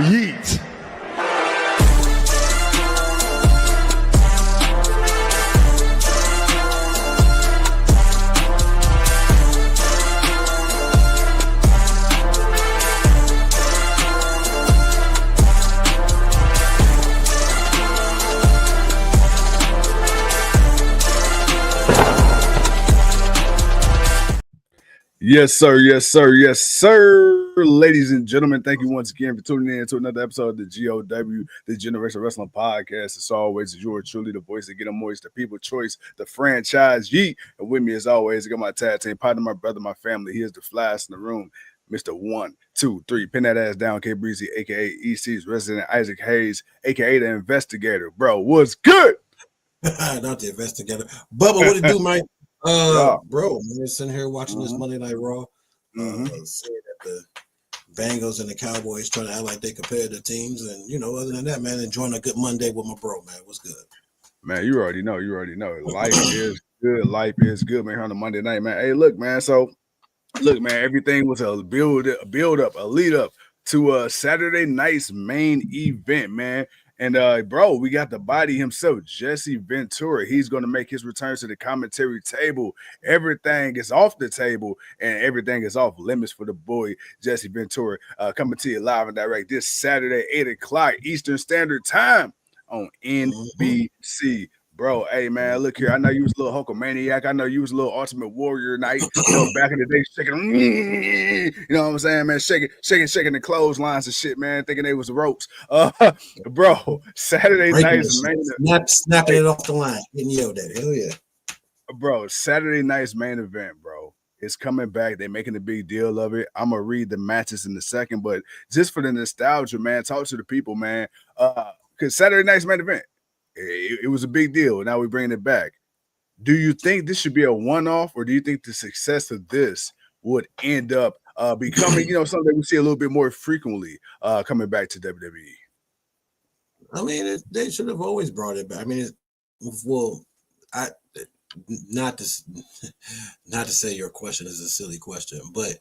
Yeet. Yes, sir. Yes, sir. Yes, sir. Ladies and gentlemen, thank you once again for tuning in to another episode of the GOW, the Generation Wrestling Podcast. As always, it's yours truly, the voice of Get 'em Moist, the people choice, the franchise yeet. And with me, as always, I got my tag team partner, my brother, my family. He is the flyest in the room, Mr. 1, 2, 3. Pin that ass down, K Breezy, aka EC's resident Isaac Hayes, aka the investigator. Bro, what's good? Not the investigator. Bubba, what it do, Mike? Bro, man, sitting here watching this Monday Night Raw, saying that the Bengals and the Cowboys trying to act like they competitive teams, and other than that, man, enjoying a good Monday with my bro, man. What's good? Man, you already know. Life is good. Life is good, man. Here on a Monday night, man. Hey, look, man. So, look, man. Everything was a build up, a lead up to Saturday night's main event, man. And bro, we got the body himself, Jesse Ventura. He's going to make his return to the commentary table. Everything is off the table, and everything is off limits for the boy, Jesse Ventura. Coming to you live and direct this Saturday, 8 o'clock Eastern Standard Time on NBC. Bro, hey, man, look here. I know you was a little Hulkamaniac. I know you was a little Ultimate Warrior night. Back in the day, shaking, you know what I'm saying, man? Shaking the clotheslines and shit, man, thinking they was the ropes. Bro, Saturday night's main event. Snapping it off the line. Getting yelled at. Hell yeah. Bro, Saturday night's main event, bro. It's coming back. They're making a big deal of it. I'm going to read the matches in a second, but just for the nostalgia, man, talk to the people, man. Because Saturday night's main event, it was a big deal. Now we're bringing it back. Do you think this should be a one-off, or do you think the success of this would end up becoming, something we see a little bit more frequently coming back to WWE? I mean, they should have always brought it back. I mean, not to say your question is a silly question, but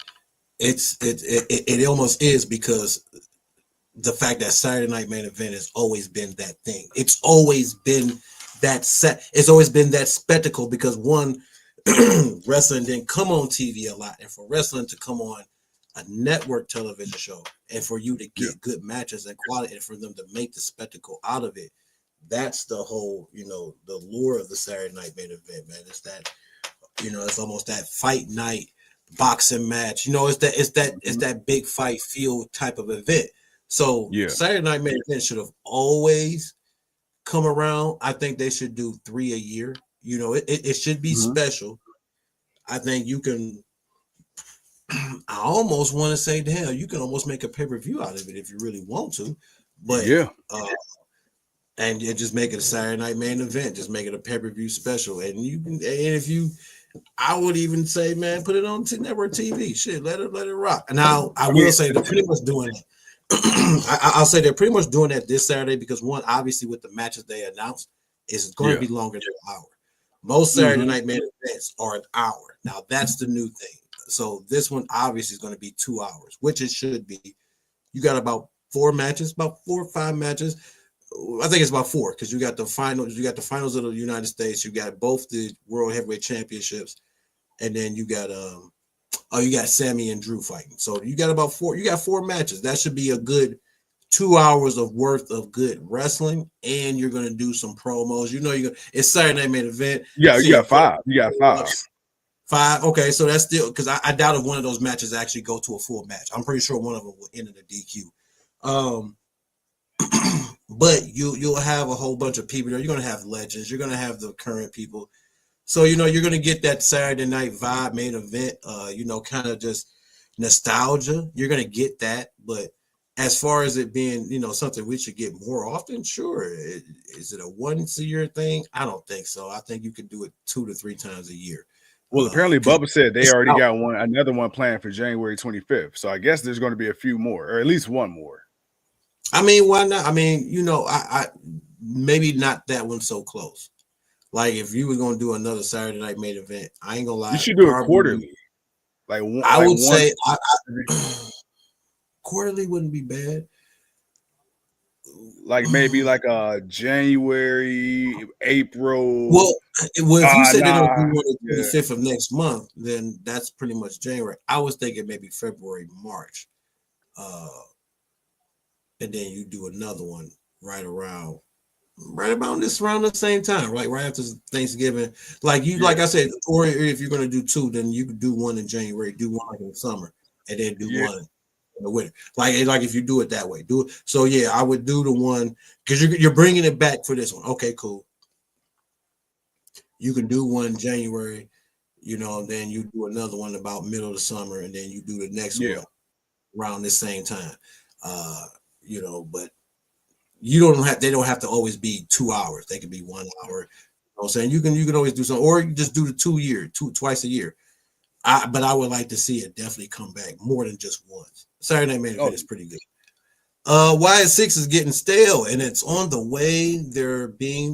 it almost is, because the fact that Saturday night main event has always been that thing. It's always been that it's always been that spectacle, because one, wrestling didn't come on TV a lot, and for wrestling to come on a network television show, and for you to get good matches and quality, and for them to make the spectacle out of it, that's the whole, the lure of the Saturday night main event, man. It's that, it's almost that fight night boxing match. It's that big fight feel type of event. So Saturday night main event should have always come around. I think they should do 3 a year. It should be special. I think you can. I almost want to say, damn, you can almost make a pay-per-view out of it if you really want to. But and just make it a Saturday night main event. Just make it a pay-per-view special, and you can. And if you, I would even say, man, put it on network TV. Shit, let it rock. Now I will say they're pretty much doing it. I'll say they're pretty much doing that this Saturday, because one, obviously with the matches they announced, is going to be longer than an hour. Most Saturday night main events are an hour. Now that's the new thing. So this one obviously is going to be 2 hours, which it should be. You got about 4 matches, about 4 or 5 matches. I think it's about 4, because you got the finals. You got the finals of the United States. You got both the World Heavyweight Championships, and then you got you got Sammy and Drew fighting. So you got about 4. You got 4 matches. That should be a good 2 hours of worth of good wrestling, and you're gonna do some promos. It's Saturday night main event. Yeah, you got 5. You got 5. 5. Okay, so that's still, because I doubt if one of those matches actually go to a full match. I'm pretty sure one of them will end in a DQ. But you'll have a whole bunch of people there. You're gonna have legends. You're gonna have the current people. So you're gonna get that Saturday night vibe main event. Kind of just nostalgia. You're gonna get that. But as far as it being, something we should get more often, sure. Is it a once a year thing? I don't think so. I think you can do it 2 to 3 times a year. Well, apparently Bubba said they already got another one planned for January 25th. So I guess there's going to be a few more, or at least one more. I mean, why not? I mean, I maybe not that one so close. Like if you were going to do another Saturday night main event, I ain't gonna lie. You should do it quarterly. I would say quarterly wouldn't be bad. Like maybe like January, April. Well, if you said they're gonna do Nah, one on the yeah, 25th of next month, then that's pretty much January. I was thinking maybe February, March, uh, and then you do another one right about this around the same time, right after Thanksgiving. Like yeah, I said, or if you're gonna do two, then you could do one in January, do one in the summer, and then do yeah, one in the winter. Like if you do it that way, do it. So yeah, I would do the one because you're bringing it back for this one. Okay, cool. You can do one in January, then you do another one about middle of the summer, and then you do the next yeah. one around the same time. But you don't have they don't have to always be 2 hours. They can be 1 hour. You know what I'm saying? You can always do something, or you can just do the twice a year. But I would like to see it definitely come back more than just once. Saturday Night Main Event Oh, is pretty good. Why is six is getting stale, and it's on the way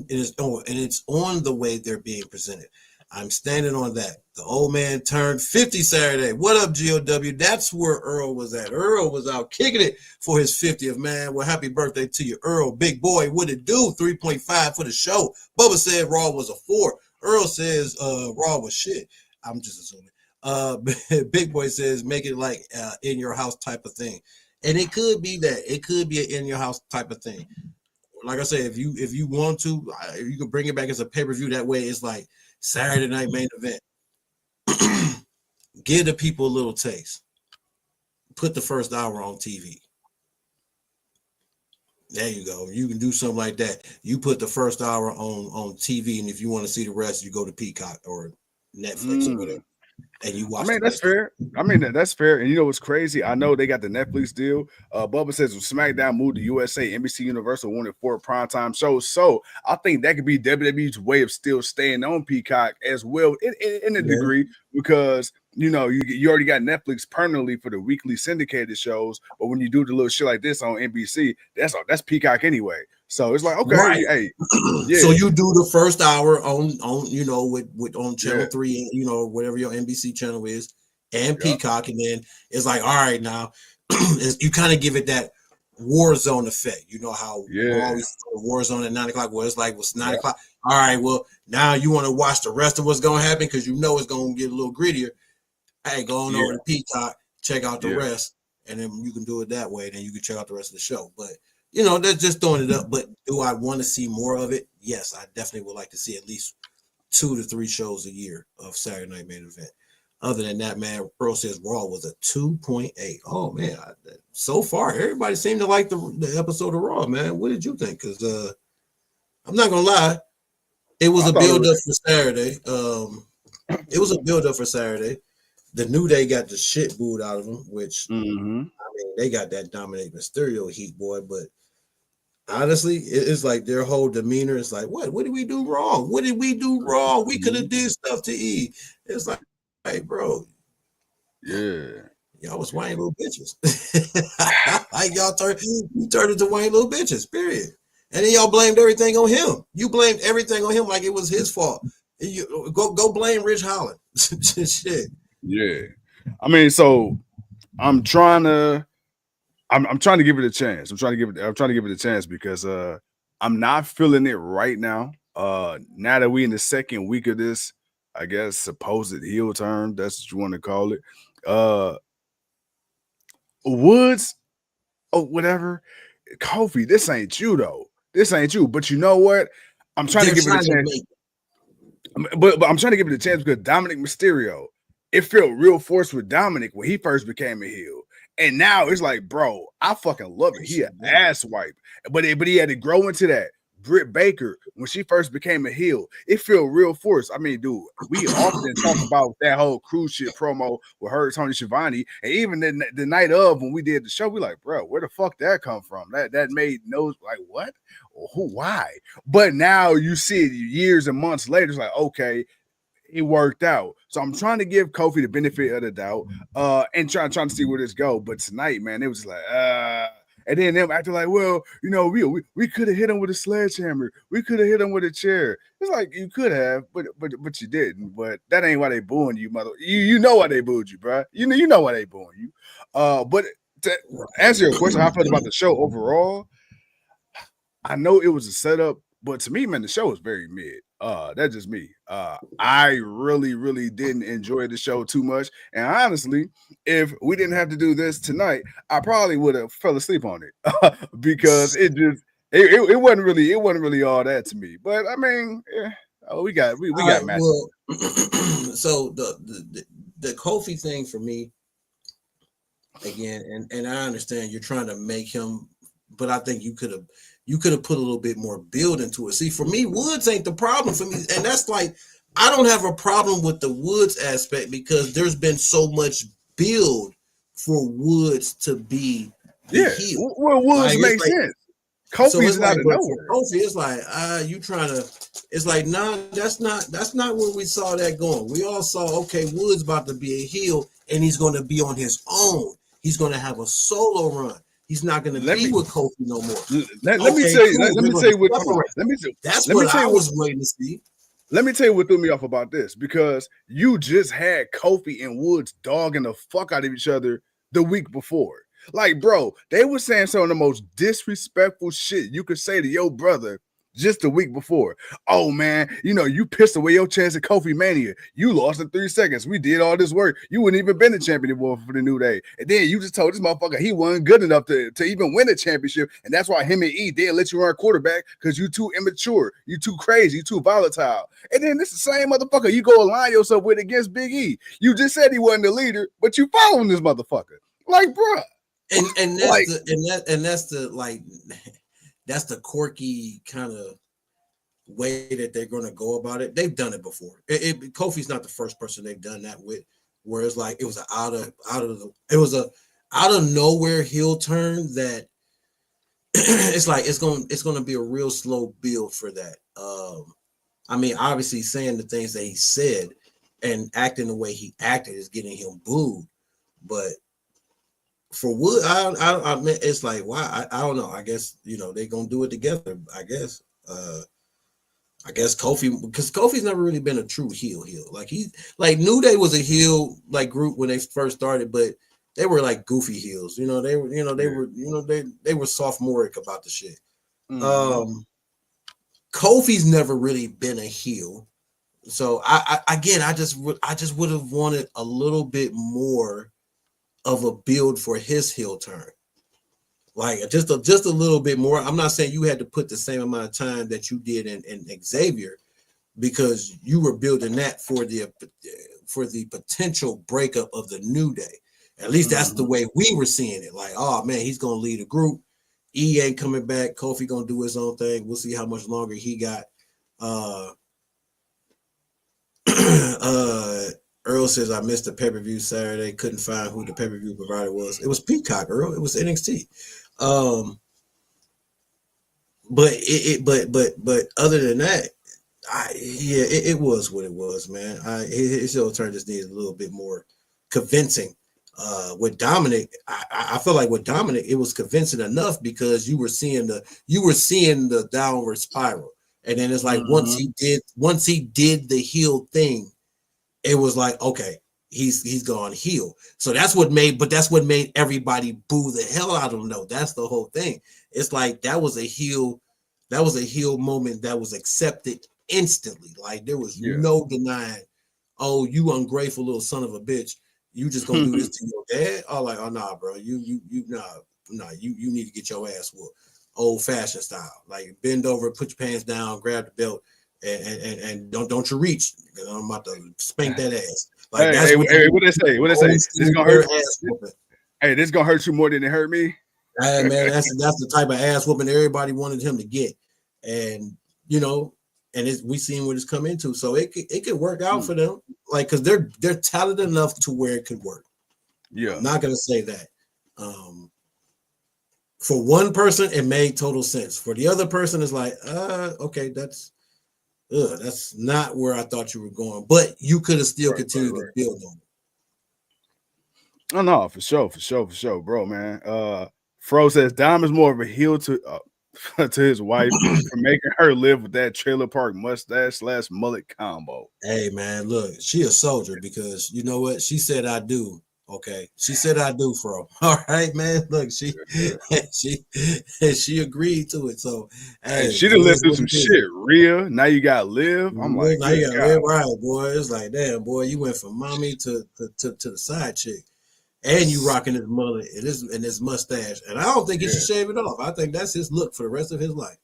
it's on the way they're being presented. I'm standing on that. The old man turned 50 Saturday. What up, GOW? That's where Earl was at. Earl was out kicking it for his 50th, man. Well, happy birthday to you, Earl. Big boy, what it do? 3.5 for the show. Bubba said Raw was a 4. Earl says Raw was shit. I'm just assuming. Big boy says make it like in your house type of thing. And it could be that. It could be an in your house type of thing. Like I said, if you want to, if you could bring it back as a pay-per-view, that way it's like Saturday Night Main Event. Give the people a little taste. Put the first hour on TV. There you go. You can do something like that. You put the first hour on TV, and if you want to see the rest, you go to Peacock or Netflix or whatever, and you I watch mean, the that's rest of it. fair. I mean, that's fair. And you know what's crazy? I know they got the Netflix deal. Bubba says when SmackDown moved to USA, NBC Universal wanted 4 primetime shows. So I think that could be WWE's way of still staying on Peacock as well in a Yeah. degree because you already got Netflix permanently for the weekly syndicated shows. But when you do the little shit like this on NBC, that's Peacock anyway. So it's like, okay, Right. hey, So yeah, you do the first hour on with on channel yeah, 3, whatever your NBC channel is, and yeah, Peacock, and then it's like, all right, now you kind of give it that war zone effect. You know how yeah, Raw always war zone at 9 o'clock. Well, it's like what's 9 yeah, o'clock. All right, well now you want to watch the rest of what's gonna happen because you know it's gonna get a little grittier. Hey, go on over yeah, to Peacock, check out the yeah. rest, and then you can do it that way. Then you can check out the rest of the show. But that's just throwing it up. But do I want to see more of it? Yes, I definitely would like to see at least 2 to 3 shows a year of Saturday Night Main Event. Other than that, man, Pearl says Raw was a 2.8. Oh man, so far everybody seemed to like the episode of Raw, man. What did you think? Because I'm not gonna lie, it was I a thought it build was. up for Saturday. It was a build up for Saturday. The New Day got the shit booed out of them, which Mm-hmm. I mean they got that Dominic Mysterio heat, boy. But honestly, it's like their whole demeanor is like, what did we do wrong? What did we do wrong? We could have did stuff to E. It's like, hey, bro, Yeah. y'all was whiny little bitches. Like you turned into whiny little bitches, period. And then y'all blamed everything on him. You blamed everything on him like it was his fault. You go blame Rich Holland. Shit. Yeah. I mean, so I'm trying to I'm trying to give it a chance. I'm trying to give it a chance because I'm not feeling it right now. Now that we in the second week of this, I guess supposed heel turn, that's what you want to call it. Woods or whatever. Kofi, this ain't you though. This ain't you. But you know what? I'm trying to They're give it a trying to chance. make But I'm trying to give it a chance because Dominic Mysterio, it felt real forced with Dominic when he first became a heel. And now it's like, bro, I fucking love it. He an ass wipe. But he had to grow into that. Britt Baker, when she first became a heel, it felt real forced. I mean, dude, we often talk about that whole cruise ship promo with her, Tony Schiavone, and even the night of when we did the show, we like, bro, where the fuck that come from? That made no like what? Who? Why? But now you see it years and months later. It's like, okay, it worked out. So I'm trying to give Kofi the benefit of the doubt, and trying to see where this go. But tonight, man, it was like, and then them acting like, well, we could have hit him with a sledgehammer. We could have hit him with a chair. It's like you could have, but you didn't. But that ain't why they booing you, mother. You know why they booed you, bro. You know why they booing you. But to answer your question, how I felt about the show overall, I know it was a setup, but to me, man, the show was very mid. That's just me. I really didn't enjoy the show too much. And honestly, if we didn't have to do this tonight, I probably would have fell asleep on it because it wasn't really all that to me. But I mean, yeah, we got All got right, matches. well, so the Kofi thing for me again, and I understand you're trying to make him, but I think you could have put a little bit more build into it. See, for me, Woods ain't the problem for me, and that's like I don't have a problem with the Woods aspect because there's been so much build for Woods to be the heel. Well, Woods Like makes like sense. so Kofi's it's like, out of but for nowhere. Kofi, it's like, you trying to. It's like, nah, that's not where we saw that going. We all saw, okay, Woods about to be a heel, and he's going to be on his own. He's going to have a solo run. He's not going to be with Kofi no more. Let me tell you. Let me tell you what. That's Let me what tell I you was waiting to see. Let me tell you what threw me off about this, because you just had Kofi and Woods dogging the fuck out of each other the week before. Like, bro, they were saying some of the most disrespectful shit you could say to your brother just the week before. Oh, man, you pissed away your chance at Kofi Mania. You lost in 3 seconds. We did all this work. You wouldn't even been the champion anymore for the New Day. And then you just told this motherfucker he wasn't good enough to even win a championship. And that's why him and E didn't let you run quarterback, because you too immature. You too crazy. You too volatile. And then this the same motherfucker you go align yourself with against Big E. You just said he wasn't the leader, but you following this motherfucker. Like, bruh. And that's that's the quirky kind of way that they're going to go about it. They've done it before. Kofi's not the first person they've done that with, where it's like it was a out of nowhere heel turn that it's like it's going to be a real slow build for that. I mean, obviously saying the things that he said and acting the way he acted is getting him booed, but for Wood, I mean, it's like, why? I don't know. I guess they're gonna do it together. I guess Kofi, because Kofi's never really been a true heel. Like New Day was a heel like group when they first started, but they were like goofy heels. They were sophomoric about the shit. Mm-hmm. Kofi's never really been a heel, so I just would have wanted a little bit more of a build for his heel turn, like just a little bit more. I'm not saying you had to put the same amount of time that you did in Xavier, because you were building that for the potential breakup of the New Day. At least that's the way we were seeing it. Like, oh man, he's gonna lead a group. E ain't coming back. Kofi gonna do his own thing. We'll see how much longer he got. Earl says, I missed the pay-per-view Saturday. Couldn't find who the pay-per-view provider was. It was Peacock, Earl. It was NXT. But other than that, it was what it was, man. His heel turn just needed a little bit more convincing. With Dominic, I feel like with Dominic, it was convincing enough because you were seeing the downward spiral. And then it's like once he did the heel thing, it was like, okay, he's gone heel. So that's what made everybody boo the hell out of him, though. That's the whole thing. It's like that was a heel moment that was accepted instantly. Like there was no denying, oh, you ungrateful little son of a bitch. You just gonna do this to your dad? Oh, like, oh nah, bro. You need to get your ass whooped. Old fashioned style. Like bend over, put your pants down, grab the belt. And don't you reach? I'm about to spank that ass. Like what they say? What they say? This gonna hurt. Hey, this gonna hurt you more than it hurt me. Hey man, that's the type of ass whooping everybody wanted him to get, and we seen what it's come into. So it could work out for them, like because they're talented enough to where it could work. Yeah, I'm not gonna say that. For one person, it made total sense. For the other person, it's like, okay, that's not where I thought you were going, but you could have still continued to build on it. Oh no, for sure, bro, man. Fro says Dom is more of a heel to his wife for making her live with that trailer park mustache /mullet combo. Hey man, look, she a soldier because you know what? She said I do, Okay, she said I do, Fro. All right, man. Look, Yeah. she agreed to it. So Hey, hey, she it done lived is through what some it is. shit. Rhea, now you got Liv. I'm like, Now you good gotta God. live right, boy. It's like, damn, boy, you went from mommy to the side chick, and you rocking his mullet and his mustache. And I don't think he should Yeah. shave it off. I think that's his look for the rest of his life.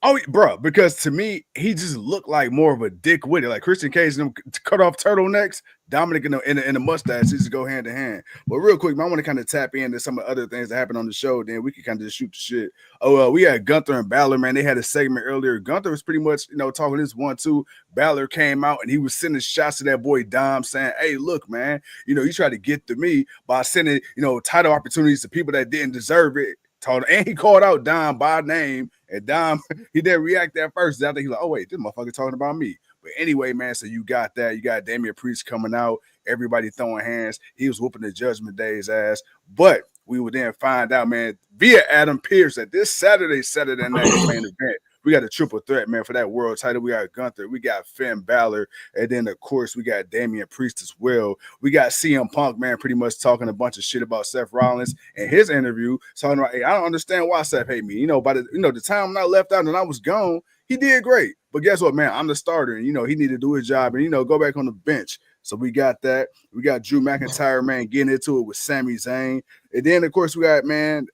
Oh, bro, because to me, he just looked like more of a dick with it. Like Christian Cage, them cut off turtlenecks, Dominic in the mustache, just go hand in hand. But real quick, man, I want to kind of tap into some of the other things that happened on the show. Then we can kind of just shoot the shit. Oh, we had Gunther and Balor, man. They had a segment earlier. Gunther was pretty much, talking this 1-2. Balor came out and he was sending shots to that boy Dom, saying, "Hey, look, man, you tried to get to me by sending, title opportunities to people that didn't deserve it." And he called out Dom by name, and Dom he didn't react at first. I think he's like, "Oh wait, this motherfucker talking about me." But anyway, man, so you got that. You got Damian Priest coming out, everybody throwing hands. He was whooping the Judgment Day's ass. But we would then find out, man, via Adam Pearce that this Saturday night's main event, we got a triple threat, man, for that world title. We got Gunther, we got Finn Balor, and then of course we got Damian Priest as well. We got CM Punk, man, pretty much talking a bunch of shit about Seth Rollins in his interview, talking about, "Hey, I don't understand why Seth hate me. By the time I left out and I was gone, he did great. But guess what, man? I'm the starter, and he need to do his job and go back on the bench." So we got that. We got Drew McIntyre, man, getting into it with Sami Zayn. And then, of course, we got, man,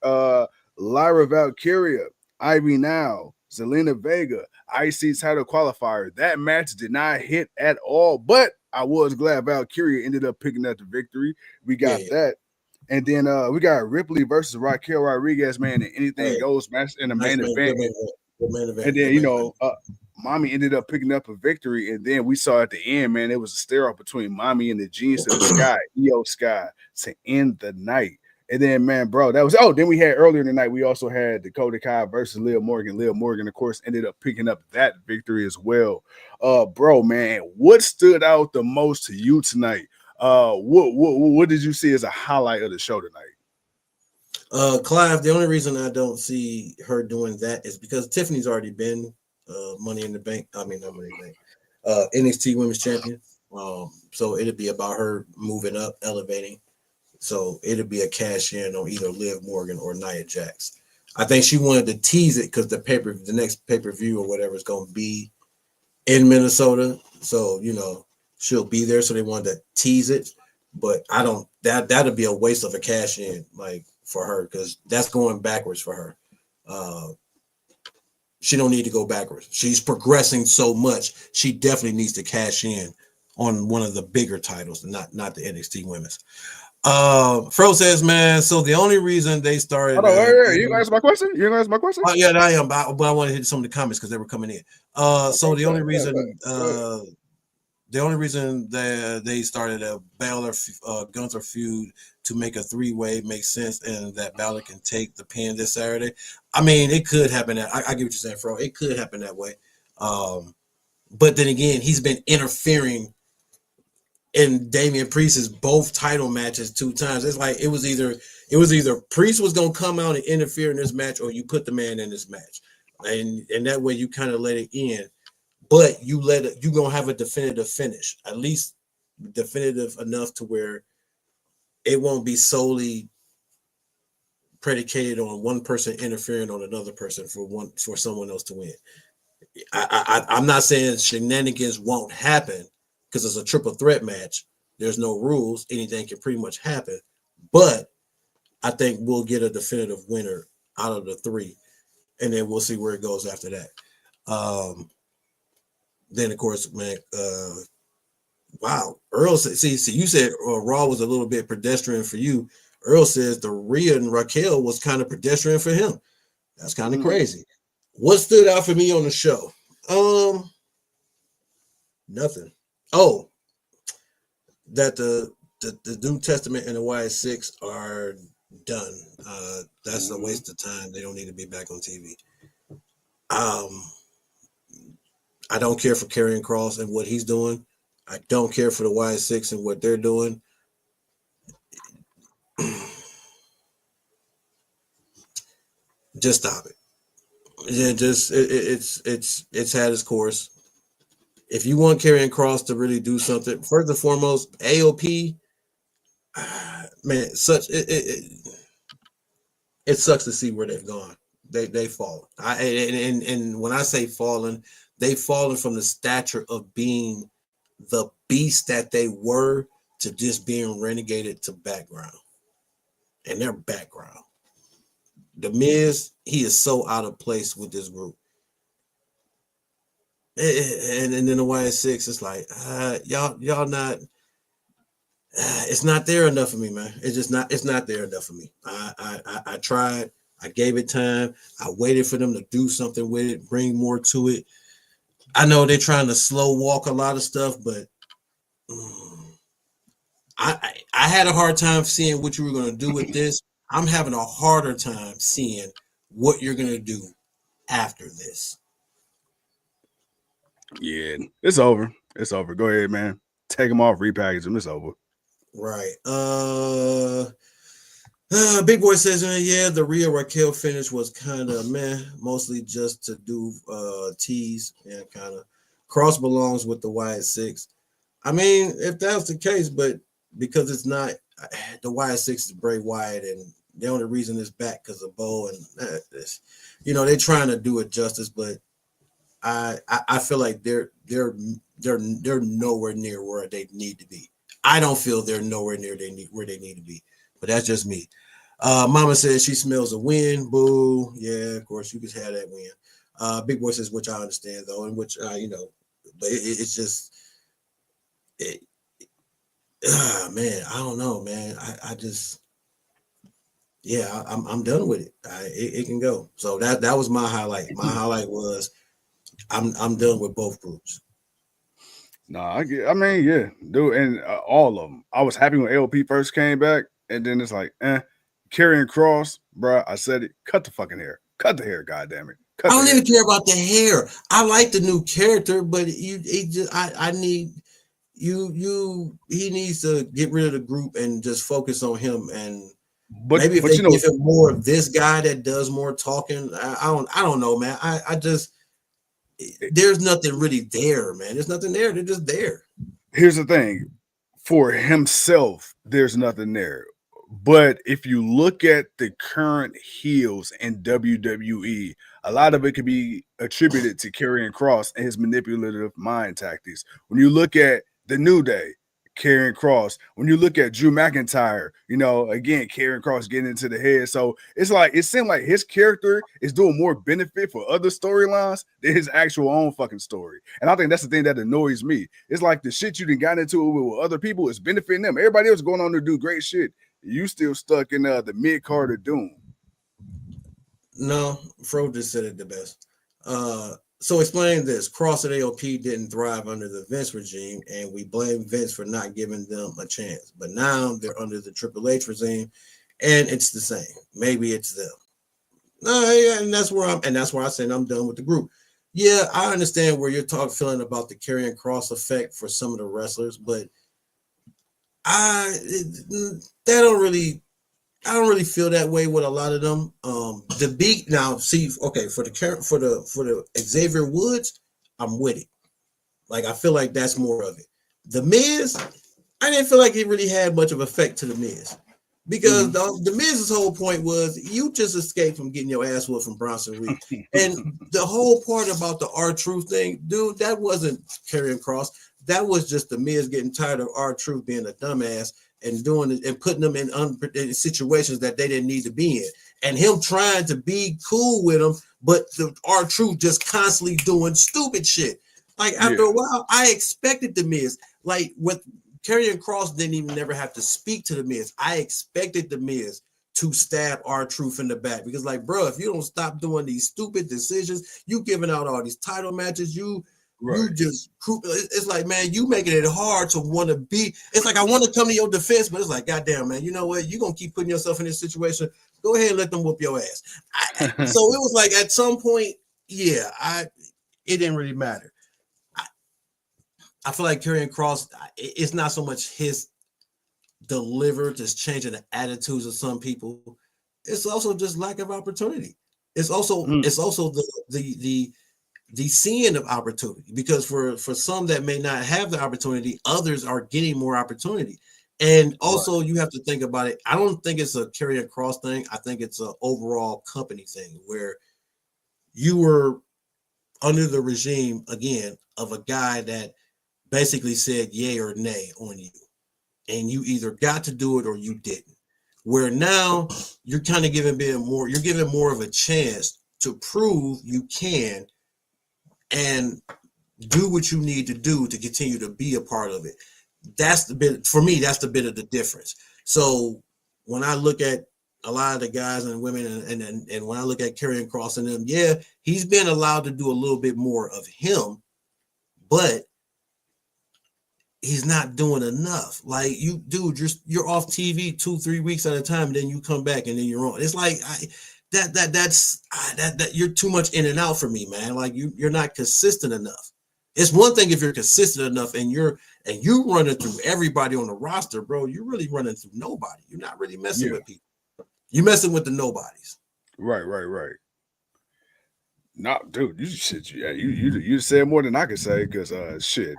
Lyra Valkyria, Ivy Now, Zelina Vega, IC title qualifier. That match did not hit at all, but I was glad Valkyria ended up picking up the victory. We got that. And then we got Ripley versus Raquel Rodriguez, man, and anything goes match in the Nice main event. Good main event. And then, Mommy ended up picking up a victory. And then we saw at the end, man, it was a stare off between Mommy and the Jeans to the Sky, Io Sky, to end the night. And then, man, bro, then we had earlier in the night, we also had Dakota Kai versus Liv Morgan. Liv Morgan, of course, ended up picking up that victory as well. Bro, man, what stood out the most to you tonight? What did you see as a highlight of the show tonight? Clive, the only reason I don't see her doing that is because Tiffany's already been Money in the Bank. I mean, not Money in the Bank. NXT Women's Champion. So it'd be about her moving up, elevating. So it'd be a cash in on either Liv Morgan or Nia Jax. I think she wanted to tease it because the next pay-per-view or whatever is going to be in Minnesota. So, she'll be there. So they wanted to tease it. But I don't, that'd be a waste of a cash in, like, for her, because that's going backwards for her. She don't need to go backwards. She's progressing so much. She definitely needs to cash in on one of the bigger titles, not the NXT Women's. Fro says, man, so the only reason they started. You gonna answer my question? Yeah, I am, but I want to hit some of the comments because they were coming in. So the only reason that they started a Balor Gunther feud to make a three-way makes sense, and that Balor can take the pin this Saturday. I mean, it could happen. I get what you're saying, Fro. It could happen that way. But then again, he's been interfering in Damian Priest's both title matches 2 times. It's like it was either Priest was gonna come out and interfere in this match, or you put the man in this match, and that way you kind of let it in. But you gonna have a definitive finish, at least definitive enough to where it won't be solely predicated on one person interfering on another person for someone else to win. I'm not saying shenanigans won't happen because it's a triple threat match. There's no rules. Anything can pretty much happen. But I think we'll get a definitive winner out of the 3. And then we'll see where it goes after that. Then, of course, man, wow. Earl said, see, you said Raw was a little bit pedestrian for you. Earl says the Rhea and Raquel was kind of pedestrian for him. That's kind of crazy. What stood out for me on the show? Nothing. Oh, that the New Testament and the YS6 are done. That's a waste of time. They don't need to be back on TV. I don't care for Karrion Kross and what he's doing. I don't care for the YS6 and what they're doing. Just stop it. Yeah, it's had its course. If you want Karrion Kross to really do something, first and foremost, AOP, man, it sucks to see where they've gone. They fallen. And when I say fallen, they've fallen from the stature of being the beast that they were to just being renegated to background. And their background. The Miz, he is so out of place with this group. And then the YS6, it's like, y'all not. It's not there enough for me, man. It's not there enough for me. I tried. I gave it time. I waited for them to do something with it, bring more to it. I know they're trying to slow walk a lot of stuff, but I had a hard time seeing what you were going to do with this. I'm having a harder time seeing what you're going to do after this. Yeah, it's over. It's over. Go ahead, man. Take them off, repackage them. It's over. Right. Big Boy says, yeah, the Rhea Raquel finish was kind of meh, mostly just to do tease and kind of. Cross belongs with the YS6. I mean, if that's the case, but because it's not, the YS6 is Bray Wyatt, and the only reason it's back because of Bo, and they're trying to do it justice, but I feel like they're nowhere near where they need to be. I don't feel they're nowhere near where they need to be, but that's just me. Mama says she smells a win. Boo. Yeah, of course you could have that win. Big Boy says, which I understand though, and which but it's just man, I don't know, man. I just I'm done with it. It can go. So that was my highlight. My highlight was I'm done with both groups. Nah, I mean, yeah, dude, and all of them. I was happy when LP first came back, and then it's like, Karrion Kross, bro. I said it. Cut the fucking hair. Cut the hair. Goddamn it. I don't even care about the hair. I like the new character, but I need you. He needs to get rid of the group and just focus on him. And maybe if they give him more of this guy that does more talking, I don't know, man. I just. There's nothing really there, man. There's nothing there. They're just there. Here's the thing. For himself, there's nothing there. But if you look at the current heels in WWE, a lot of it could be attributed to Karrion Kross and his manipulative mind tactics. When you look at the New Day, Karrion Kross. When you look at Drew McIntyre, again, Karrion Kross getting into the head. So it's like, it seemed like his character is doing more benefit for other storylines than his actual own fucking story. And I think that's the thing that annoys me. It's like the shit you done got into with other people is benefiting them. Everybody else going on to do great shit. You still stuck in the mid-card of doom. No, Fro just said it the best. So explain this. Cross and AOP didn't thrive under the Vince regime, and we blame Vince for not giving them a chance. But now they're under the Triple H regime, and it's the same. Maybe it's them. And that's where I said I'm done with the group. Yeah, I understand where you're feeling about the Karrion Kross effect for some of the wrestlers, but I don't really feel that way with a lot of them. The beat now, see, okay, for the Xavier Woods, I'm with it. Like I feel like that's more of it. The Miz, I didn't feel like it really had much of effect to the Miz because the Miz's whole point was you just escaped from getting your ass whooped from Bronson Reed, and the whole part about the R-Truth thing, dude, that wasn't Karrion Kross. That was just the Miz getting tired of R-Truth being a dumbass and doing it and putting them in situations that they didn't need to be in, and him trying to be cool with them, but the R-Truth just constantly doing stupid shit. Like after a while, I expected the Miz, like with Karrion Kross didn't even never have to speak to the Miz. I expected the Miz to stab R-Truth in the back because, like, bro, if you don't stop doing these stupid decisions, you giving out all these title matches, you just, it's like, man, you making it hard to want to be. It's like I want to come to your defense, but it's like, goddamn, man, you know what? You're gonna keep putting yourself in this situation. Go ahead and let them whoop your ass. So it was like at some point, it didn't really matter. I feel like Karrion Kross, it's not so much his deliver, just changing the attitudes of some people. It's also just lack of opportunity. It's also the seeing of opportunity, because for some that may not have the opportunity, others are getting more opportunity. And also, you have to think about it. I don't think it's a Karrion Kross thing. I think it's an overall company thing where you were under the regime again of a guy that basically said yay or nay on you, and you either got to do it or you didn't. Where now you're kind of giving more of a chance to prove you can and do what you need to do to continue to be a part of it. That's the bit for me. That's the bit of the difference. So when I look at a lot of the guys and women, and when I look at Karrion Kross and them, yeah, he's been allowed to do a little bit more of him, but he's not doing enough. Like you, dude, you're off TV 2-3 weeks at a time, and then you come back and then you're on. It's like that you're too much in and out for me, man. Like you're not consistent enough. It's one thing if you're consistent enough and you're running through everybody on the roster, bro. You're really running through nobody. You're not really messing with people. You're messing with the nobodies. Right. No, dude, you said more than I could say because shit,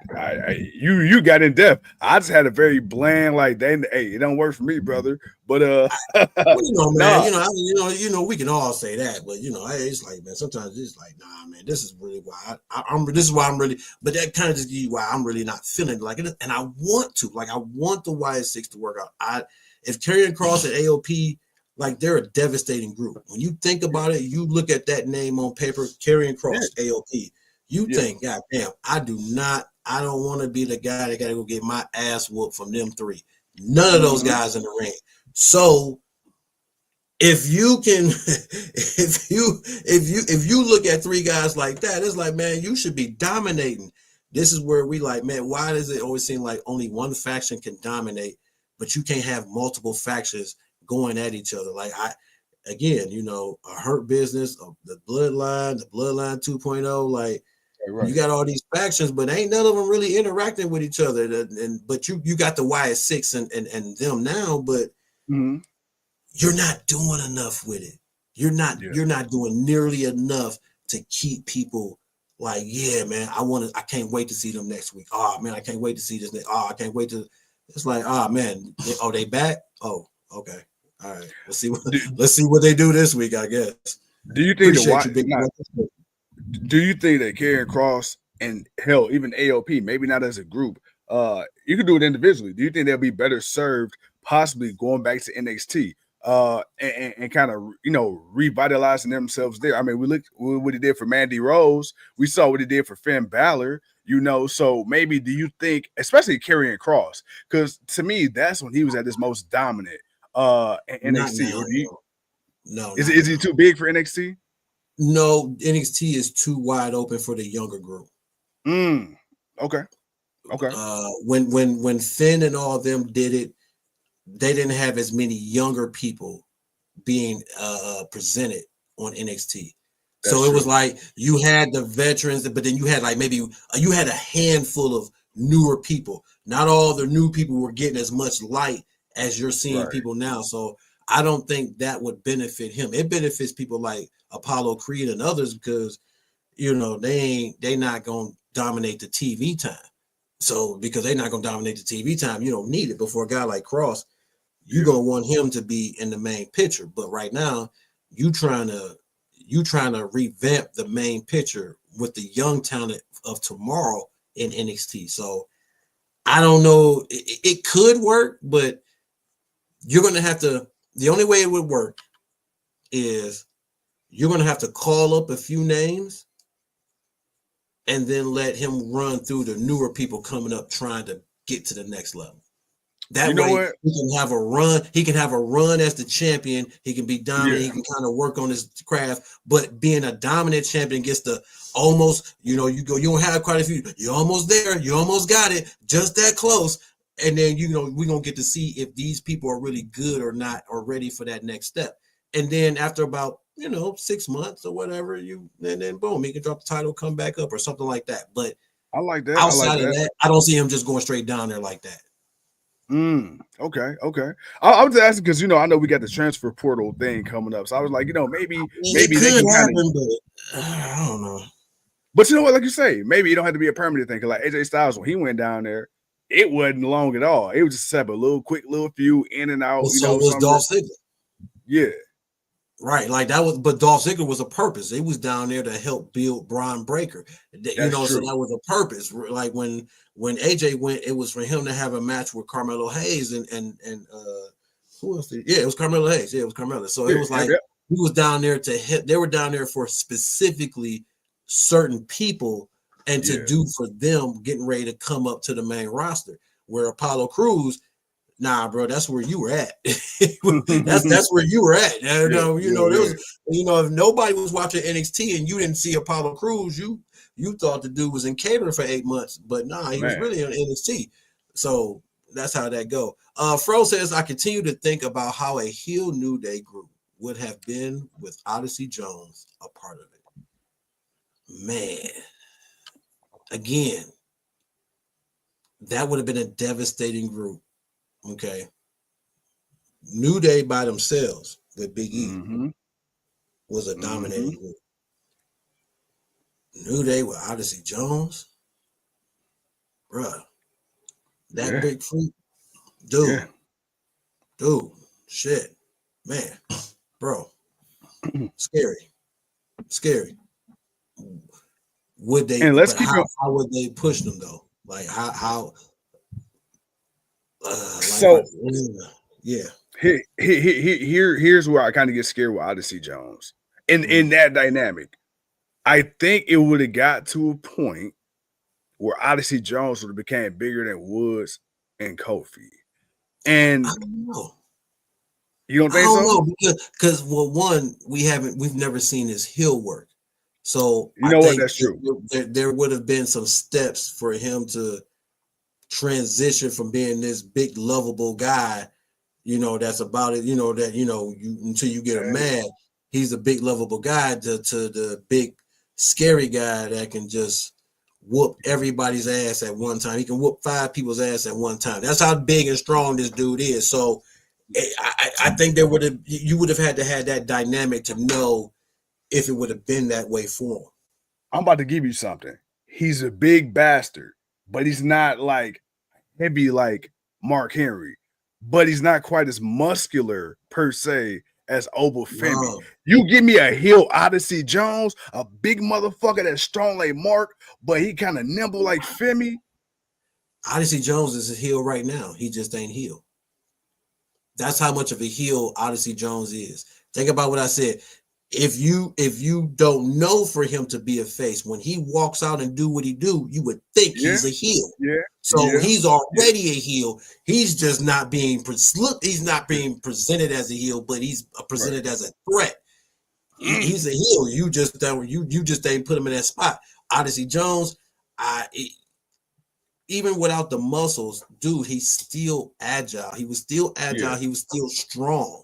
you got in depth. I just had a very bland like it don't work for me, brother. But well, man, nah. We can all say that, but it's like, man, sometimes it's like, nah, man, this is really why I'm really, but that kind of just gives you why I'm really not feeling like it, and I want the YS6 to work out. If Karrion Kross and AOP. Like they're a devastating group. When you think about it, you look at that name on paper, Karrion Kross, AOP. You think, God damn, I don't want to be the guy that got to go get my ass whooped from them three. None of those guys in the ring. So if you can, if you look at three guys like that, it's like, man, you should be dominating. This is where we like, man, why does it always seem like only one faction can dominate, but you can't have multiple factions going at each other? Like a Hurt Business, the Bloodline 2.0, like you got all these factions, but ain't none of them really interacting with each other. But you got the YS6 and them now, but you're not doing enough with it. You're not doing nearly enough to keep people like, yeah, man, I can't wait to see them next week. Oh man, I can't wait to see this. I can't wait to. It's like, oh man, they back? Oh, okay. All right, let's see what they do this week, I guess. Do you think do you think that Karrion Kross and hell, even AOP, maybe not as a group, you can do it individually. Do you think they'll be better served possibly going back to NXT and kind of revitalizing themselves there? I mean, we looked what he did for Mandy Rose. We saw what he did for Finn Balor. So maybe do you think, especially Karrion Kross, because to me that's when he was at his most dominant. NXT. No. Is he too big for NXT? No, NXT is too wide open for the younger group. Okay. When Finn and all of them did it, they didn't have as many younger people being presented on NXT. So it was like you had the veterans, but then you had like maybe you had a handful of newer people. Not all the new people were getting as much light as you're seeing people now. So I don't think that would benefit him. It benefits people like Apollo Creed and others because, they not going to dominate the TV time. So because they're not going to dominate the TV time, you don't need it. But for a guy like Kross, you're going to want him to be in the main picture. But right now, you trying to revamp the main picture with the young talent of tomorrow in NXT. So I don't know. It could work, but you're going to have to, the only way it would work is you're going to have to call up a few names and then let him run through the newer people coming up trying to get to the next level. That way he can have a run. He can have a run as the champion. He can be dominant. He can kind of work on his craft, but being a dominant champion gets the almost, you don't have quite a few. You're almost there. You almost got it. Just that close. And then, we're going to get to see if these people are really good or not, or ready for that next step. And then after about, 6 months or whatever, and then boom, he can drop the title, come back up or something like that. But I like that. Outside of that, I don't see him just going straight down there like that. Okay. I was asking because I know we got the transfer portal thing coming up. So I was like, maybe they can happen, but I don't know. But you know what, like you say, maybe it don't have to be a permanent thing. Cause like AJ Styles, when he went down there, it wasn't long at all. It was just a little quick little few in and out, you So know, was some Dolph Ziggler. yeah. Right, like that was, but Dolph Ziggler was a purpose. He was down there to help build Braun Breaker, you know. So that was a purpose. Like when AJ went, it was for him to have a match with Carmelo Hayes and who else? It was Carmelo Hayes. Yeah, it was Carmelo. So it was like he was down there to hit. They were down there for specifically certain people and to do for them getting ready to come up to the main roster. Where Apollo Crews. Nah, bro, that's where you were at. that's where you were at. There was, if nobody was watching NXT and you didn't see Apollo Crews, you thought the dude was in catering for 8 months, but nah, he was really on NXT. So that's how that go. Fro says, I continue to think about how a heel New Day group would have been with Odyssey Jones a part of it. Man, again, that would have been a devastating group. Okay. New Day by themselves with Big E was a dominating group. New Day with Odyssey Jones, bruh. That big freak, dude, shit, man, bro, scary. Would they? And let's keep how would they push them though? Like how? Here's where I kind of get scared with Odyssey Jones. In that dynamic, I think it would have got to a point where Odyssey Jones would have became bigger than Woods and Kofi. And I don't know. You don't think so? I don't know because one, we've never seen his heel work. So you know what? That's true. There would have been some steps for him to transition from being this big lovable guy, that's about it, until you get him mad, he's a big lovable guy to the big scary guy that can just whoop everybody's ass at one time. He can whoop 5 people's ass at one time. That's how big and strong this dude is. So I think you would have had to have that dynamic to know if it would have been that way for him. I'm about to give you something. He's a big bastard, but he's not like heavy like Mark Henry, but he's not quite as muscular per se as Obafemi. No. You give me a heel Odyssey Jones, a big motherfucker that's strong like Mark, but he kind of nimble like Femi. Odyssey Jones is a heel right now. He just ain't heel. That's how much of a heel Odyssey Jones is. Think about what I said. If you don't know for him to be a face, when he walks out and do what he do, you would think he's a heel. Yeah. So he's already a heel. He's just not being he's not being presented as a heel, but he's presented as a threat. He's a heel. You just ain't put him in that spot. Odyssey Jones, even without the muscles, dude, he's still agile. He was still agile. Yeah. He was still strong.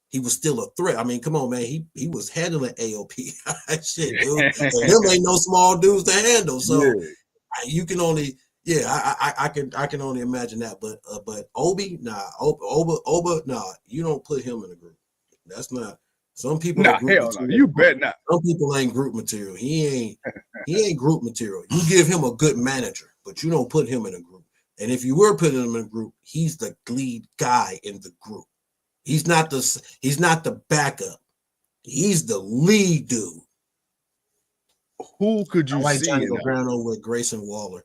He was still a threat. I mean, come on, man. He was handling AOP. Shit, dude. Them ain't no small dudes to handle. So you can only, I can only imagine that. But Obi, nah, Oba, nah. You don't put him in a group. That's not. Some people are group material. No. You bet not. Some people ain't group material. He ain't group material. You give him a good manager, but you don't put him in a group. And if you were putting him in a group, he's the lead guy in the group. He's not the backup. He's the lead dude. Who could you see? Johnny Gargano with Grayson Waller.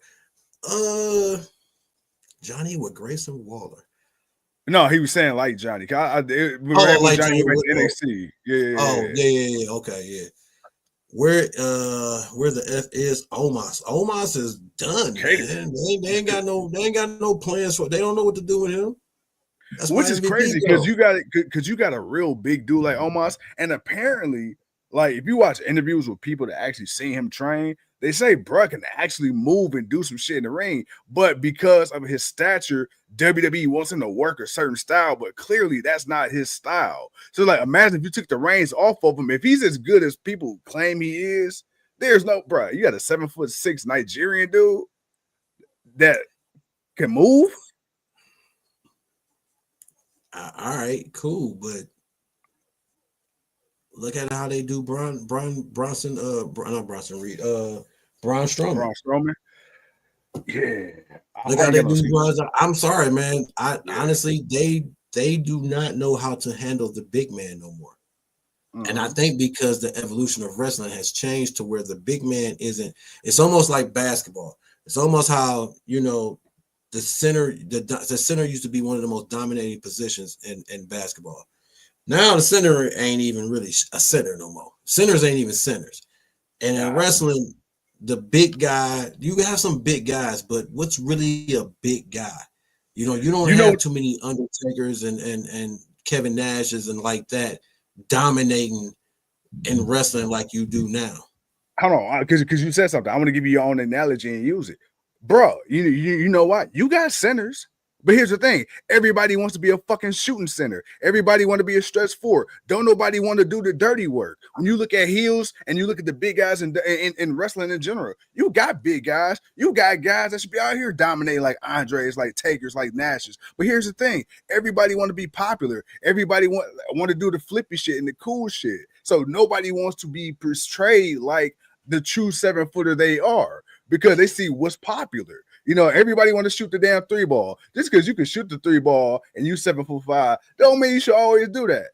Johnny with Grayson Waller. No, he was saying like Johnny. Like Johnny went to NXT. Yeah. Okay, yeah. Where the F is Omos? Omos is done, man. They ain't got no plans for. They don't know what to do with him. Which is crazy because you got a real big dude like Omos, and apparently, like if you watch interviews with people that actually see him train, they say bro can actually move and do some shit in the ring, but because of his stature, WWE wants him to work a certain style, but clearly that's not his style. So like imagine if you took the reins off of him, if he's as good as people claim he is, there's no bro. You got a 7'6" Nigerian dude that can move. All right, cool, but look at how they do Braun Strowman. Yeah, Look I how ain't they got no do secret. runs. I'm sorry, man. I Yeah. honestly, they do not know how to handle the big man no more. And I Mm-hmm. think because the evolution of wrestling has changed to where the big man isn't, it's almost like basketball. It's almost how, the center used to be one of the most dominating positions in basketball. Now the center ain't even really a center no more. Centers ain't even centers. And in Nah, wrestling, the big guy, you have some big guys, but what's really a big guy? You don't you know, have too many Undertakers and Kevin Nashes and like that dominating in wrestling like you do now. hold on, because you said something. I want to give you your own analogy and use it, bro. You know what? You got centers, but here's the thing: everybody wants to be a fucking shooting center. Everybody want to be a stretch four. Don't nobody want to do the dirty work. When you look at heels and you look at the big guys in wrestling in general, you got big guys. You got guys that should be out here dominating like Andres, like Takers, like Nashes. But here's the thing: everybody want to be popular. Everybody want to do the flippy shit and the cool shit. So nobody wants to be portrayed like the true 7-footer they are because they see what's popular. Everybody want to shoot the damn three ball. Just because you can shoot the three ball and you 7'5", don't mean you should always do that.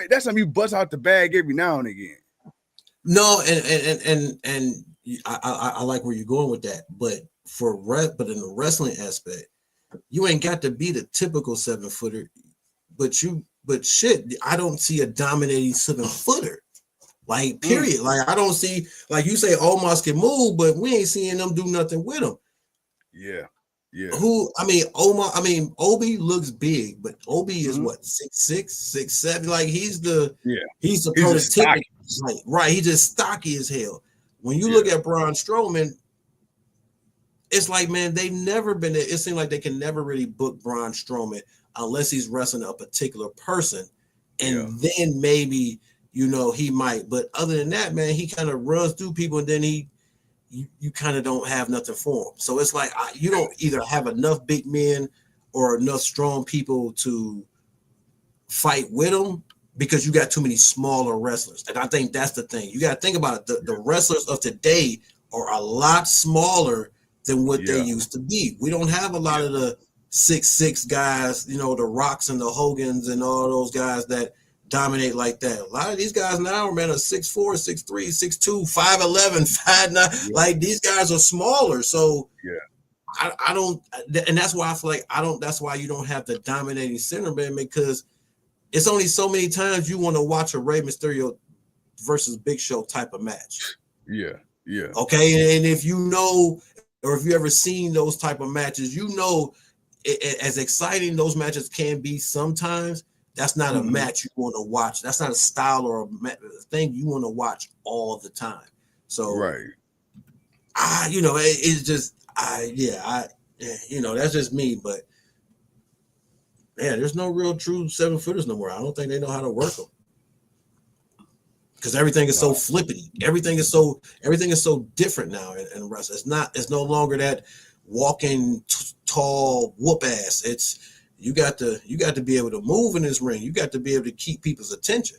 That's something you bust out the bag every now and again. No, and I like where you're going with that, but but in the wrestling aspect, you ain't got to be the typical 7-footer, but shit, I don't see a dominating 7-footer. Like, period. Like, I don't see, like you say, Omos can move, but we ain't seeing them do nothing with him. Yeah. Obi looks big, but Obi is what, 6'6", 6'7"? Like, he's the He's just prototypical, stocky. like, right? He's just stocky as hell. When you Yeah. look at Braun Strowman, it's like, man, they've never been. It seems like they can never really book Braun Strowman unless he's wrestling a particular person, and then maybe he might. But other than that, man, he kind of runs through people, and then you kind of don't have nothing for him. So it's like you don't either have enough big men or enough strong people to fight with him because you got too many smaller wrestlers. And I think that's the thing. You got to think about it. The wrestlers of today are a lot smaller than what they used to be. We don't have a lot of the 6'6" guys, the Rocks and the Hogans and all those guys that dominate like that. A lot of these guys now, man, are 6'4", 6'3", 6'2", 5'11", 5'9". Like, these guys are smaller. So I don't, and that's why I feel like that's why you don't have the dominating center, man, because it's only so many times you want to watch a Rey Mysterio versus Big Show type of match. Yeah. Okay, and if or if you ever seen those type of matches, as exciting those matches can be sometimes, that's not a match you want to watch. That's not a style or a thing you want to watch all the time. So, it's just, that's just me. But yeah, there's no real true 7-footers no more. I don't think they know how to work them because everything is so flippity. Everything is so different now in wrestling. It's no longer that walking tall whoop ass. It's you got to be able to move in this ring. You got to be able to keep people's attention.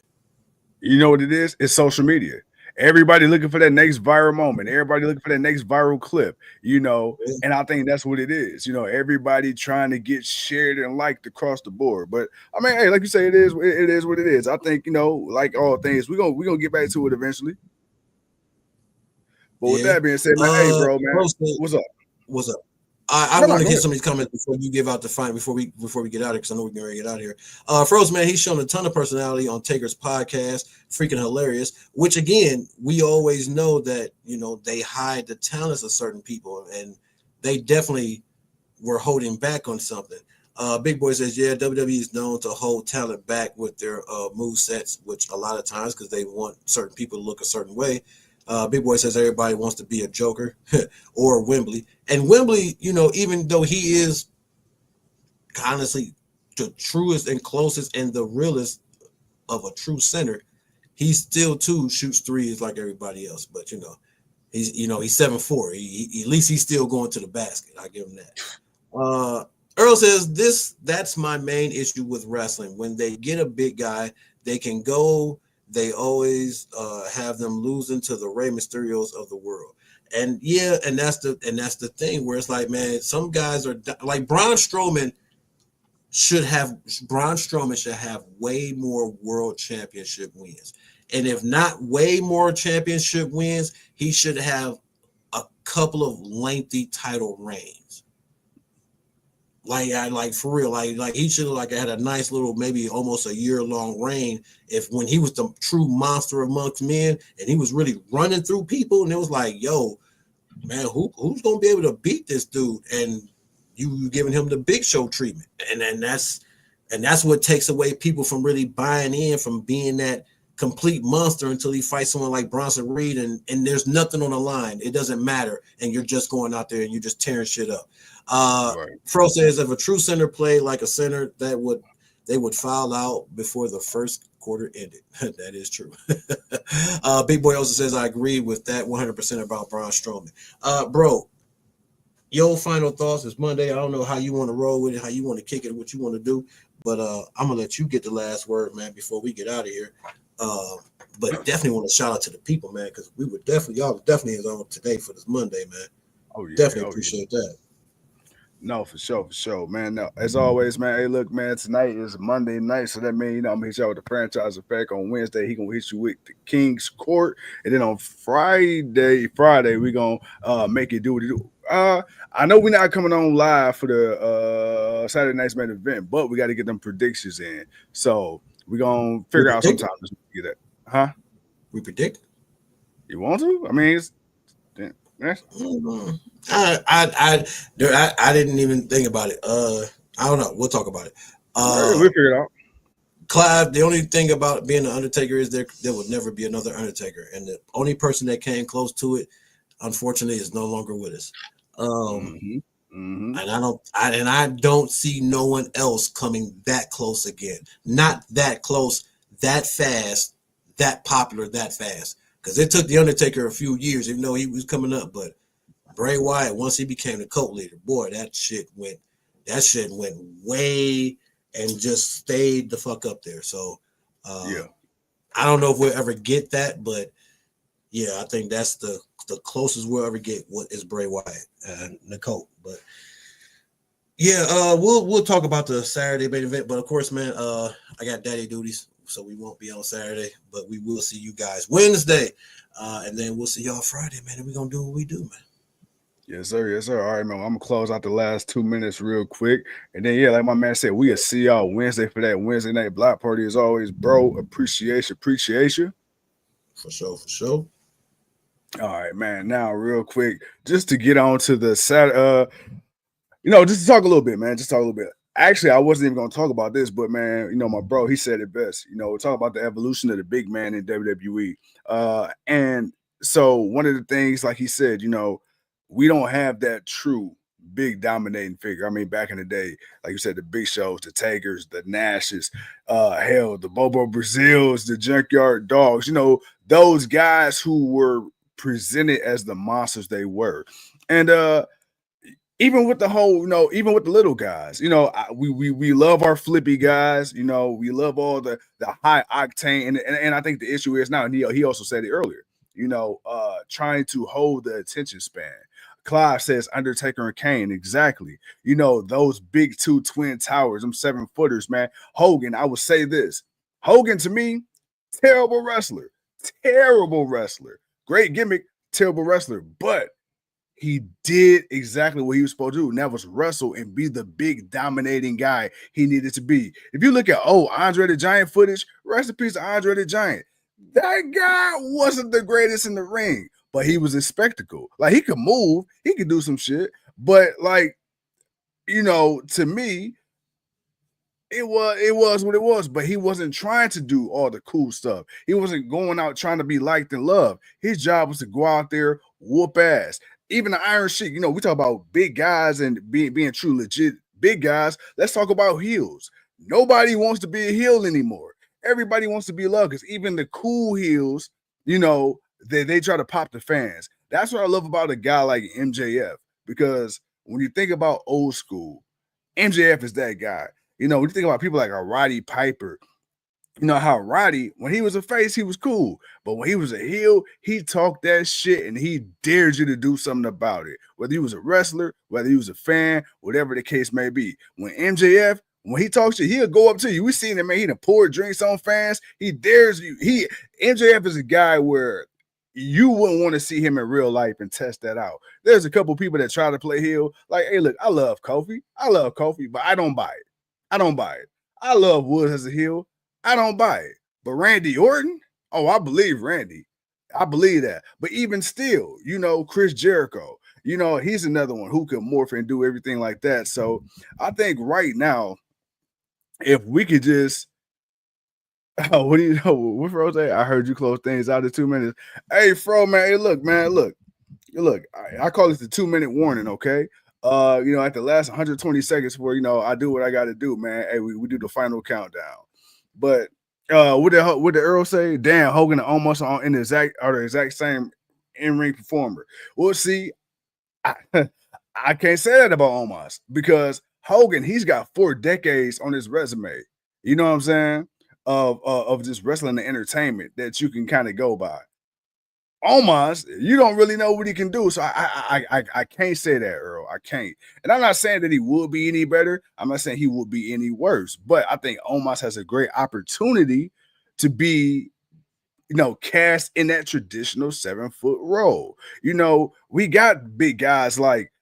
You know what it is? It's social media. Everybody looking for that next viral moment. Everybody looking for that next viral clip, and I think that's what it is. Everybody trying to get shared and liked across the board. But I mean, hey, like you say, it is what it is. I think, like all things, we're gonna get back to it eventually. But with that being said, man, hey bro, man, what's up? What's up? I want to get some of these comments before you give out the fine before we get out of here, because I know we're going to get out of here. Froze, man, he's shown a ton of personality on Taker's podcast, freaking hilarious. Which again, we always know that they hide the talents of certain people, and they definitely were holding back on something. Big Boy says, yeah, WWE is known to hold talent back with their move sets, which a lot of times because they want certain people to look a certain way. Big Boy says everybody wants to be a Joker or Wembley. And Wembley, even though he is honestly the truest and closest and the realest of a true center, he still too shoots threes like everybody else. But he's 7'4". At least he's still going to the basket. I give him that. Earl says that's my main issue with wrestling. When they get a big guy, they can go they always have them losing to the Rey Mysterios of the world. And yeah, and that's the thing where it's like, man, some guys are like Braun Strowman should have way more world championship wins. And if not way more championship wins, he should have a couple of lengthy title reigns. Like for real, like he should have like had a nice little, maybe almost a year-long reign. If when he was the true monster amongst men and he was really running through people, and it was like, yo, man, who's gonna be able to beat this dude? And you giving him the Big Show treatment, and that's what takes away people from really buying in, from being that complete monster until he fights someone like Bronson Reed, and there's nothing on the line. It doesn't matter, and you're just going out there and you're just tearing shit up. Right. Fro says if a true center played like a center, they would foul out before the first quarter ended. That is true. Big Boy also says I agree with that 100% about Braun Strowman. Bro, your final thoughts is Monday. I don't know how you want to roll with it, how you want to kick it, what you want to do, but I'm gonna let you get the last word, man, before we get out of here. But definitely want to shout out to the people, man, because y'all definitely is on today for this Monday, man. Oh yeah, definitely appreciate that. No, for sure, man. No, as always, man. Hey, look, man. Tonight is Monday night, so that means I'm gonna hit y'all with the franchise effect on Wednesday. He gonna hit you with the King's Court, and then on Friday, we gonna make it do what it do. I know we're not coming on live for the Saturday night's main event, but we got to get them predictions in. So we're gonna figure out sometime to get that, huh? We predict. You want to? I mean, it's. I didn't even think about it. I don't know. We'll talk about it. We'll figure it out. Clive, the only thing about being an Undertaker is there will never be another Undertaker, and the only person that came close to it, unfortunately, is no longer with us. And I don't see no one else coming that close again. Not that close, that fast, that popular, that fast. Because it took the Undertaker a few years, even though he was coming up, but Bray Wyatt, once he became the cult leader, boy, that shit went way and just stayed the fuck up there. So, I don't know if we'll ever get that, but yeah, I think that's the closest we'll ever get. What is Bray Wyatt and the cult? But yeah, we'll talk about the Saturday main event. But of course, man, I got daddy duties, so we won't be on Saturday, but we will see you guys Wednesday, and then we'll see y'all Friday, man. And we're gonna do what we do, man. Yes, sir. All right, man. I'm gonna close out the last 2 minutes real quick. And then, like my man said, we'll see y'all Wednesday for that Wednesday night block party as always, bro. Appreciation. For sure. All right, man. Now, real quick, just to get on to the Saturday, just to talk a little bit, man. Actually, I wasn't even gonna talk about this, but man, my bro, he said it best. Talk about the evolution of the big man in WWE. And so one of the things, like he said, we don't have that true big dominating figure. I mean, back in the day, like you said, the Big Shows, the Tagers, the Nashes, the Bobo Brazils, the Junkyard Dogs, those guys who were presented as the monsters they were. And even with the whole, even with the little guys, we love our flippy guys, we love all the high octane. And I think the issue is now, and he also said it earlier, trying to hold the attention span. Clive says Undertaker and Kane. Exactly. Those big two twin towers, them 7-footers, man. Hogan, I would say this. Hogan, to me, terrible wrestler. Great gimmick, terrible wrestler. But he did exactly what he was supposed to do, and that was wrestle and be the big dominating guy he needed to be. If you look at Andre the Giant footage, rest in peace to Andre the Giant. That guy wasn't the greatest in the ring, but he was a spectacle. Like, he could move, he could do some shit, but to me, it was what it was. But he wasn't trying to do all the cool stuff. He wasn't going out trying to be liked and loved. His job was to go out there, whoop ass. Even the Iron Sheik, we talk about big guys and being true, legit big guys. Let's talk about heels. Nobody wants to be a heel anymore. Everybody wants to be loved, because even the cool heels, they try to pop the fans. That's what I love about a guy like MJF, because when you think about old school, MJF is that guy. When you think about people like a Roddy Piper, You know how Roddy, when he was a face, he was cool. But when he was a heel, he talked that shit and he dared you to do something about it. Whether he was a wrestler, whether he was a fan, whatever the case may be. When MJF, when he talks shit, he'll go up to you. We seen him, man. He done poured drinks on fans. He dares you. MJF is a guy where you wouldn't want to see him in real life and test that out. There's a couple people that try to play heel. Like, hey, look, I love Kofi, but I don't buy it. I love Woods as a heel. I don't buy it. But Randy Orton, oh, I believe Randy. I believe that. But even still, you know, Chris Jericho, you know, he's another one who can morph and do everything like that. So I think right now, if we could just, oh, what do you know? What Fro say? I heard you close things out in 2 minutes. Hey, Fro, man. Hey, look, man. Look. I call it the 2-minute warning, okay? You know, at the last 120 seconds before, you know, I do what I got to do, man. Hey, we do the final countdown. But what the Earl say? Damn, Hogan and almost in the exact same in-ring performer. Well, see, I, I can't say that about Omos because Hogan, he's got 4 decades on his resume. You know what I'm saying? Of just wrestling and entertainment that you can kind of go by. Omos, you don't really know what he can do. So I can't say that, Earl. I can't. And I'm not saying that he would be any better. I'm not saying he would be any worse. But I think Omos has a great opportunity to be, you know, cast in that traditional 7-foot role. You know, we got big guys like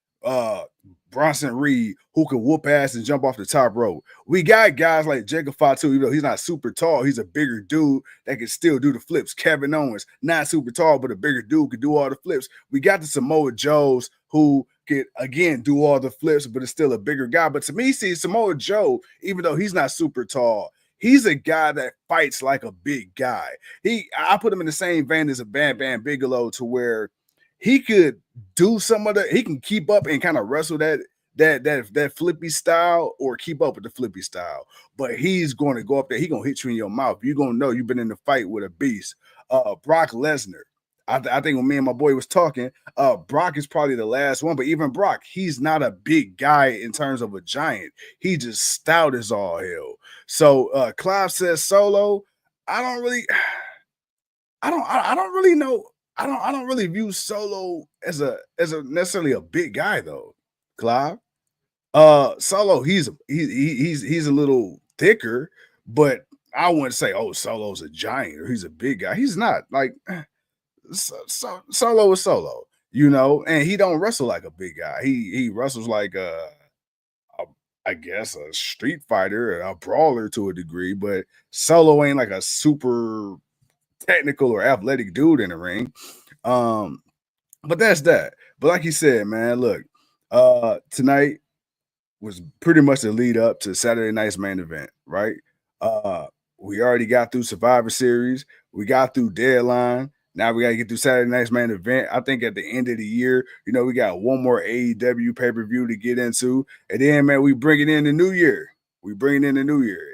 Bronson Reed who can whoop ass and jump off the top rope. We got guys like Jacob Fatu, you know, he's not super tall. He's a bigger dude that can still do the flips. Kevin Owens, not super tall, but a bigger dude can do all the flips. We got the Samoa Joes who can, again, do all the flips, but is still a bigger guy. But to me, see, Samoa Joe, even though he's not super tall, he's a guy that fights like a big guy. I put him in the same vein as a Bam Bam Bigelow to where he could do some of he can keep up and kind of wrestle that flippy style or keep up with the flippy style. But he's going to go up there. He's going to hit you in your mouth. You're going to know you've been in the fight with a beast. Brock Lesnar. I think when me and my boy was talking, Brock is probably the last one. But even Brock, he's not a big guy in terms of a giant. He just stout as all hell. So Clive says Solo. I don't really know. I don't really view Solo as a necessarily a big guy though, Clive. Solo, he's a little thicker, but I wouldn't say, oh, Solo's a giant or he's a big guy. He's not. Like Solo is Solo, you know, and he don't wrestle like a big guy. He wrestles like I guess a street fighter, a brawler to a degree, but Solo ain't like a super technical or athletic dude in the ring. But that's that. But like you said, man, look, tonight was pretty much the lead up to Saturday night's main event, right? We already got through Survivor Series, we got through Deadline. Now we got to get through Saturday night's main event. I think at the end of the year, you know, we got one more AEW pay-per-view to get into. And then, man, we bring it in the new year. And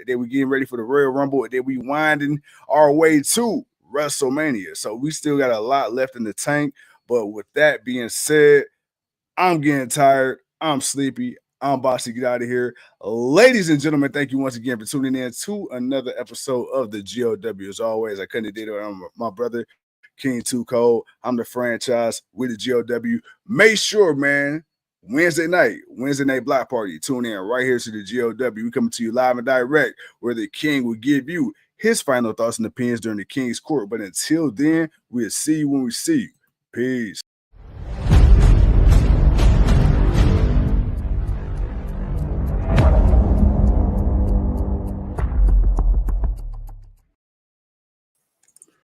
then we getting ready for the Royal Rumble. And then we winding our way to WrestleMania. So we still got a lot left in the tank. But with that being said, I'm getting tired. I'm sleepy. I'm about to get out of here. Ladies and gentlemen, thank you once again for tuning in to another episode of the GOW. As always, I couldn't do it. I'm my brother, King Too Cold. I'm the franchise with the GOW. Make sure, man, Wednesday night block party. Tune in right here to the GOW. We coming to you live and direct where the King will give you his final thoughts and opinions during the King's Court. But until then, we'll see you when we see you. Peace.